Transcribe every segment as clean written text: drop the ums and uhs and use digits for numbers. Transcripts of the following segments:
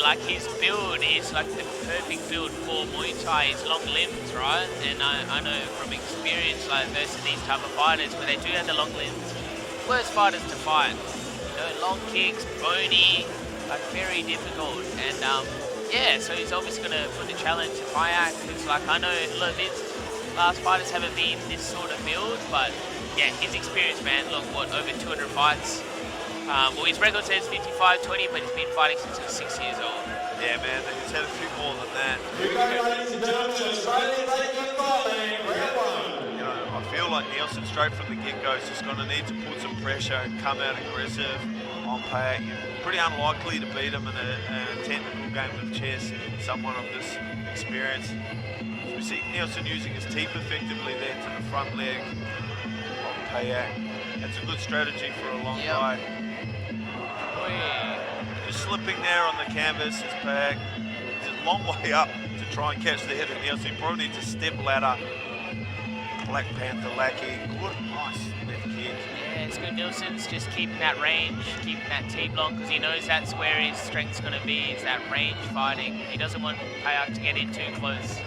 like his build is like the perfect build for Muay Thai. His long limbs, right? And I know from experience, like versus these type of fighters, where they do have the long limbs, worst fighters to fight. You know, long kicks, bony, like very difficult. And yeah, so he's obviously going to put the challenge to Payak. Because like I know a lot of these last fighters haven't been this sort of build, but yeah, his experience, man. Look, what, over 200 fights. Well, his record says 55-20, but he's been fighting since he was 6 years old. Yeah, man, he's had a few more than that. You know, I feel like Nielsen straight from the get-go is just going to need to put some pressure and come out aggressive on Payak. Pretty unlikely to beat him in a technical game of chess, someone of this experience. We see Nielsen using his teep effectively there to the front leg of Payak. That's a good strategy for a long guy. Just slipping there on the canvas is Payak. It's a long way up to try and catch the head of Nielsen. He probably needs a step ladder. Black Panther Lackey. Good, nice left kick. Yeah, it's good. Nielsen's just keeping that range, keeping that teep long, because he knows that's where his strength's going to be, is that range fighting. He doesn't want Payak to get in too close.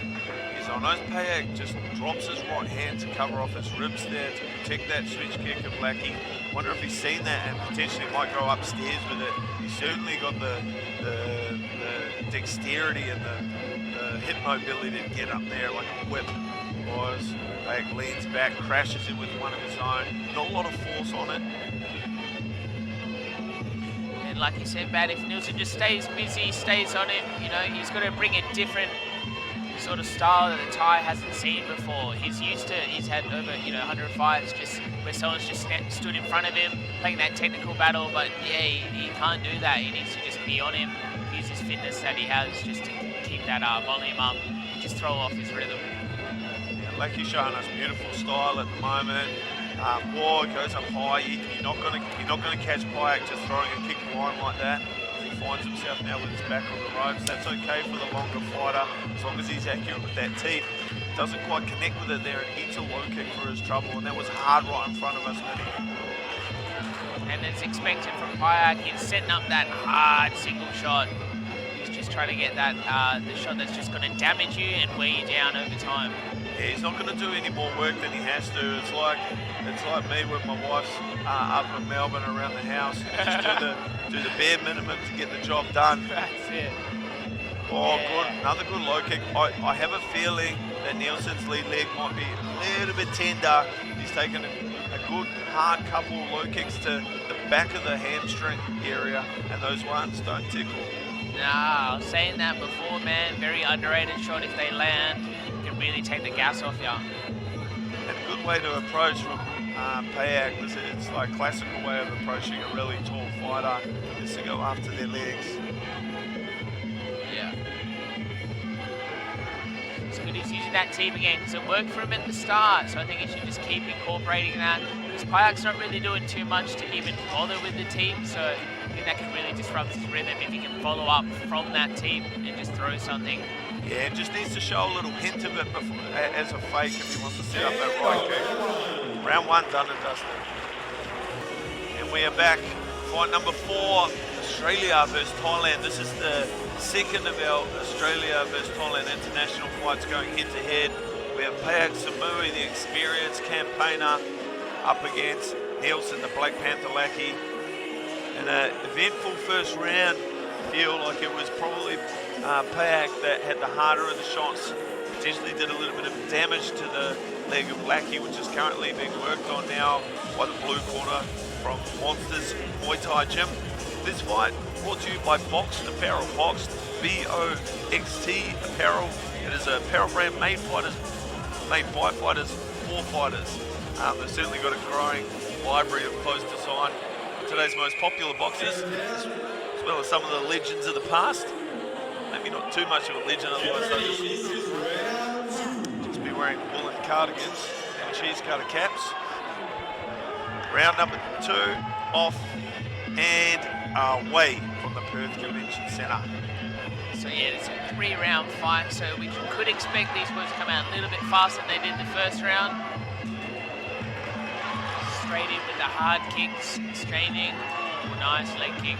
I know Payak just drops his right hand to cover off his ribs there to protect that switch kick of Lackey. Wonder if he's seen that and potentially might go upstairs with it. He's certainly got the dexterity and the hip mobility to get up there like a whip. Otherwise, Payak leans back, crashes in with one of his own. Not a lot of force on it. And like you said, Bat, if Nielsen just stays busy, stays on him, you know, he's got to bring a different sort of style that the Thai hasn't seen before. He's had over, you know, 100 fights just where someone's just stood in front of him playing that technical battle, but yeah, he can't do that. He needs to just be on him, use his fitness that he has just to keep that volume up, just throw off his rhythm. Yeah, Lackey's showing us beautiful style at the moment. War goes up high. You're not gonna catch Payak just throwing a kick line like that. Finds himself now with his back on the ropes. That's okay for the longer fighter, as long as he's accurate with that teep. Doesn't quite connect with it there and eats a low kick for his trouble, and that was hard right in front of us. And it's expected from Payak. He's setting up that hard single shot. He's just trying to get that the shot that's just going to damage you and wear you down over time. Yeah, he's not going to do any more work than he has to. It's like me when my wife's up in Melbourne around the house. Just do the bare minimum to get the job done. That's it. Oh, yeah. Good. Another good low kick. I have a feeling that Nielsen's lead leg might be a little bit tender. He's taken a good hard couple of low kicks to the back of the hamstring area, and those ones don't tickle. Nah, I was saying that before, man. Very underrated shot if they land. Can really take the gas off you. And a good way to approach from Payak, it's like classical way of approaching a really tall fighter, is to go after their legs. Yeah. It's good he's using that team again, because it worked for him at the start, so I think he should just keep incorporating that, because Payak's not really doing too much to even bother with the team, so I think that can really disrupt his rhythm if he can follow up from that team and just throw something. Yeah, just needs to show a little hint of it before, as a fake if he wants to set up that right kick. Round one done and dusted. And we are back. Fight number 4, Australia versus Thailand. This is the second of our Australia versus Thailand international fights going head to head. We have Payak Samui, the experienced campaigner, up against Nielsen, the Black Panther Lackey. In an eventful first round, I feel like it was probably Payak that had the harder of the shots, potentially did a little bit of damage to the leg of Lackey, which is currently being worked on now by the blue corner from Monsters Muay Thai Gym. This fight brought to you by Boxed Apparel. Boxed, B-O-X-T Apparel. It is an apparel brand made by fighters for fighters. They've certainly got a growing library of close design. Today's most popular boxers, as well as some of the legends of the past. Maybe not too much of a legend, otherwise they'll just be wearing woolen cardigans and cheese cutter caps. Round number 2 off and away from the Perth Convention Centre. So yeah, it's a 3-round fight, so we could expect these boys to come out a little bit faster than they did the first round. Straight in with the hard kicks, straight in. Ooh, nice leg kick.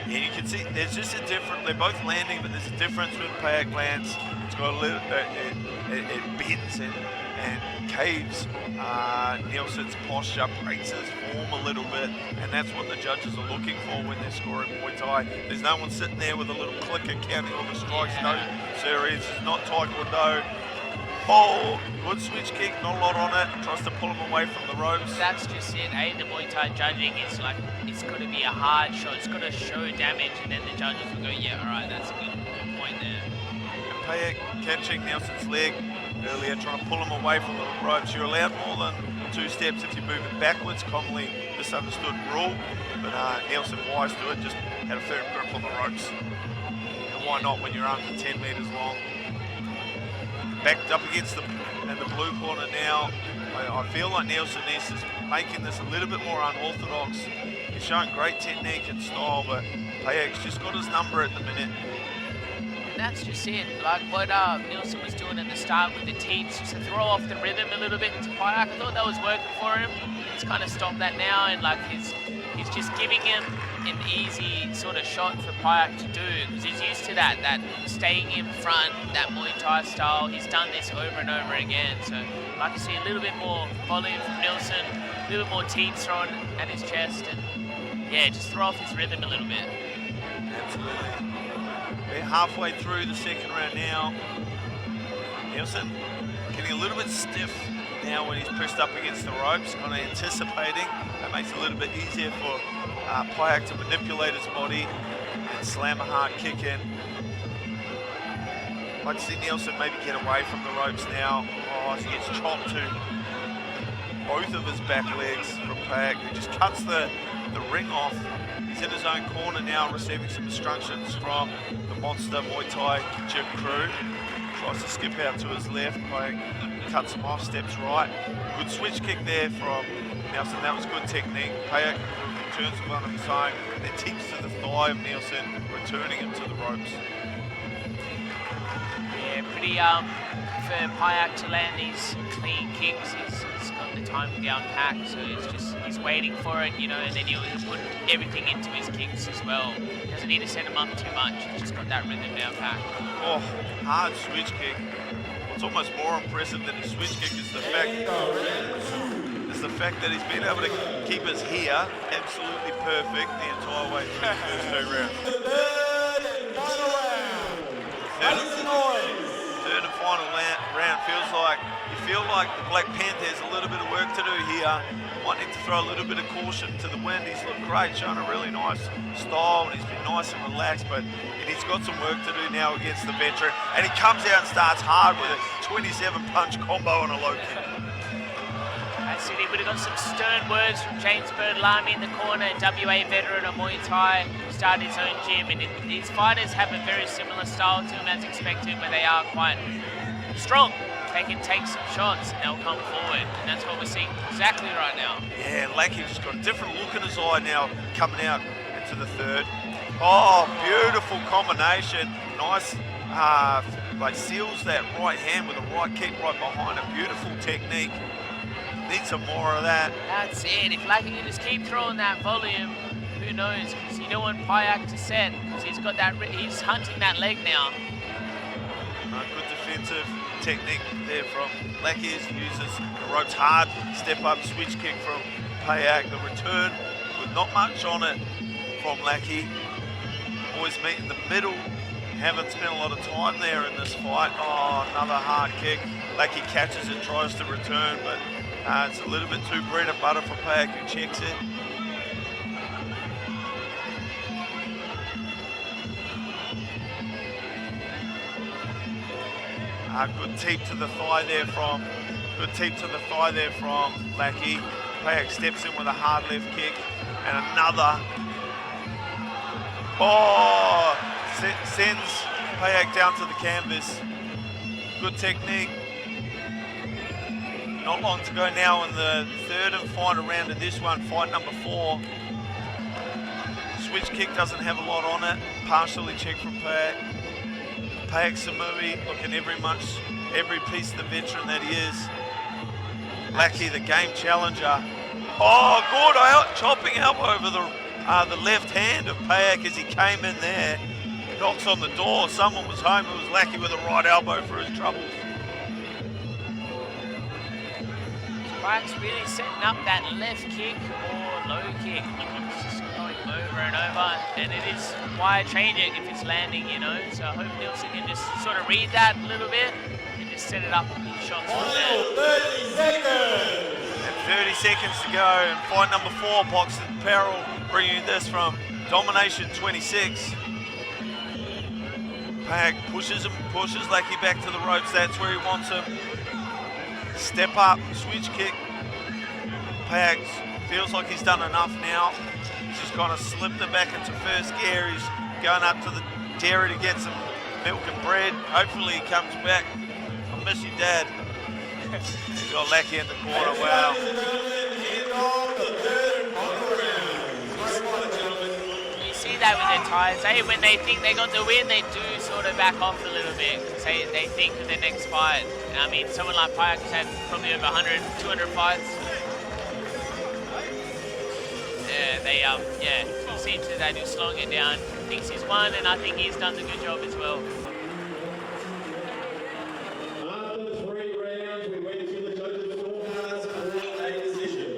And you can see there's just a difference. They're both landing, but there's a difference when Payak lands. It's got a little, it bends and caves Nielsen's posture, breaks his form a little bit, and that's what the judges are looking for when they're scoring Muay Thai. There's no one sitting there with a little clicker counting all the strikes. No, serious. It's not Taekwondo. Oh, good switch kick, not a lot on it. Tries to pull him away from the ropes. That's just it, eh? The Muay Thai judging is like, it's got to be a hard shot. It's got to show damage, and then the judges will go, yeah, all right, that's a good point there. And Payak catching Nielsen's leg earlier, trying to pull him away from the ropes. You're allowed more than 2 steps if you're moving backwards, commonly misunderstood rule. But Nielsen, wise to it, just had a firm grip on the ropes. And why not when you're under 10 metres long? Backed up against the blue corner now. I feel like Nielsen is making this a little bit more unorthodox. He's showing great technique and style, but Payak's just got his number at the minute. That's just it. Like what Nielsen was doing at the start with the teeps, just to throw off the rhythm a little bit to Payak. I thought that was working for him. He's kind of stopped that now, and like he's just giving him an easy sort of shot for Payak to do, because he's used to that staying in front, that Muay Thai style. He's done this over and over again. So like you see a little bit more volume from Nielsen, a little bit more teeps thrown at his chest, and yeah, just throw off his rhythm a little bit. Absolutely. We're halfway through the second round now. Nielsen getting a little bit stiff now when he's pressed up against the ropes, kind of anticipating. That makes it a little bit easier for Payak to manipulate his body and slam a hard kick in. I'd like to see Nielsen maybe get away from the ropes now. Oh, he gets chopped to both of his back legs from Payak, who just cuts the ring off. He's in his own corner now, receiving some instructions from the Monster Muay Thai gym crew. Tries to skip out to his left, Payak cuts him off, steps right. Good switch kick there from Nielsen, that was good technique. Payak turns with one of his own, then tips to the thigh of Nielsen, returning him to the ropes. Yeah, pretty for Payak to land these clean kicks. He's got the time to unpack, so he's waiting for it, you know, and then he'll put everything into his kicks as well. Doesn't need to set him up too much. He's just got that rhythm down packed. Oh, hard switch kick. What's almost more impressive than his switch kick is the fact that he's been able to keep us here absolutely perfect the entire way through the first 2 rounds. Third and final round feels like you feel like the Black Panther has a little bit of work to do here. Might need to throw a little bit of caution to the wind. He's looked great, showing a really nice style, and he's been nice and relaxed, but he's got some work to do now against the veteran. And he comes out and starts hard with a 27-punch combo and a low kick. That's it. He would have got some stern words from James Birdlami in the corner, WA veteran of Muay Thai, started his own gym, and these fighters have a very similar style to him as expected, but they are quite strong. They can take some shots and they'll come forward, and that's what we're seeing exactly right now. Yeah, Lackey just got a different look in his eye now, coming out into the third. Oh, beautiful combination. Nice, like seals that right hand with a right kick right behind it. Beautiful technique. Need some more of that. That's it. If Lackey can just keep throwing that volume, who knows? Because you don't want Payak to set, because he's got that. He's hunting that leg now. Good defensive technique there from Lackey. Uses the ropes hard, step up, switch kick from Payak. The return with not much on it from Lackey. Always meet in the middle. Haven't spent a lot of time there in this fight. Oh, another hard kick. Lackey catches it, tries to return, but it's a little bit too bread and butter for Payak, who checks it. Good teep to the thigh there from Lackey. Payak steps in with a hard left kick and another. Oh, sends Payak down to the canvas. Good technique. Not long to go now in the third and final round of this one, fight number 4. Switch kick doesn't have a lot on it. Partially checked from Payak. Payak Samui looking every piece of the veteran that he is. Lackey, the game challenger. Oh, good chopping elbow over the the left hand of Payak as he came in there. Knocks on the door. Someone was home who was Lackey with a right elbow for his troubles. Payak's really setting up that left kick or low kick. It's just going over and over, and it is why change it if it's landing, you know. So I hope Nielsen can just sort of read that a little bit and just set it up shots from there. 30 seconds! And 30 seconds to go, and fight number 4, Boxing Peril, bringing you this from Domination 26. Payak pushes him, pushes Lackey back to the ropes. That's where he wants him. Step up, switch kick. Payak feels like he's done enough now. He's just kind of slipped it back into first gear. He's going up to the dairy to get some milk and bread. Hopefully he comes back. I miss you, Dad. He's got Lackey in the corner. Wow. You see that with their tires. When they think they're going to win, they do sort of back off a little bit because they think of their next fight. I mean, someone like Payak has had probably over 100, 200 fights. He seems that they're slowing it down. Thinks he's won, and I think he's done a good job as well. After 3 rounds, we wait until the judges' scorecards for a decision.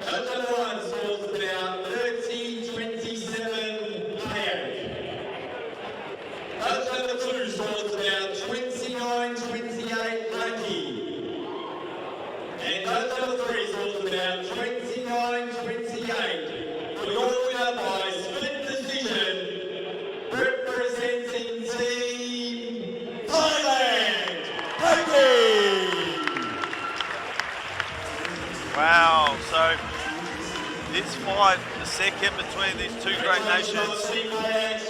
Judge number 1 scores about 30-27 Payak. Judge number 2 scores about 29-28 Lackey. And judge number 3 scores about 29-28. For your winner by split decision, representing Team Thailand, Lackey! Wow, so this fight, the second between these two great nations, Team Payak's